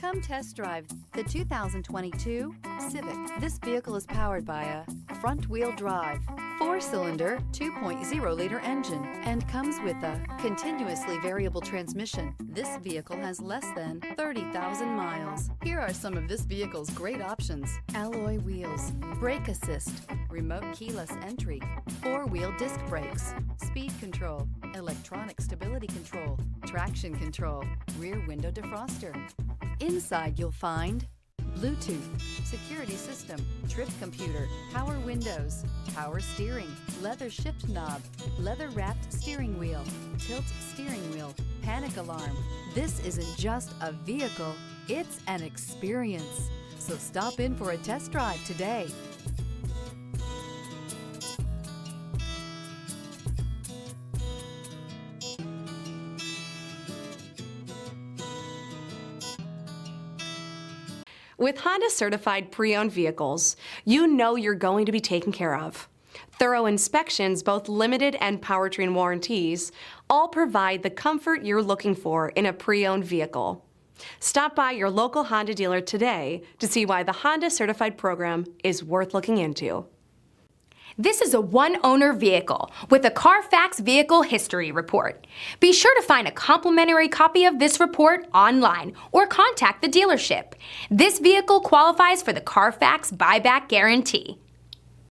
Come test drive the 2022 Civic. This vehicle is powered by a front-wheel drive, 4-cylinder, 2.0-liter engine, and comes with a continuously variable transmission. This vehicle has less than 30,000 miles. Here are some of this vehicle's great options: alloy wheels, brake assist, remote keyless entry, 4-wheel disc brakes, speed control, electronic stability control, traction control, rear window defroster. Inside you'll find Bluetooth, security system, trip computer, power windows, power steering, leather shift knob, leather-wrapped steering wheel, tilt steering wheel, panic alarm. This isn't just a vehicle, it's an experience. So stop in for a test drive today. With Honda certified pre-owned vehicles, you know you're going to be taken care of. Thorough inspections, both limited and powertrain warranties, all provide the comfort you're looking for in a pre-owned vehicle. Stop by your local Honda dealer today to see why the Honda certified program is worth looking into. This is a one-owner vehicle with a Carfax Vehicle History Report. Be sure to find a complimentary copy of this report online or contact the dealership. This vehicle qualifies for the Carfax Buyback Guarantee.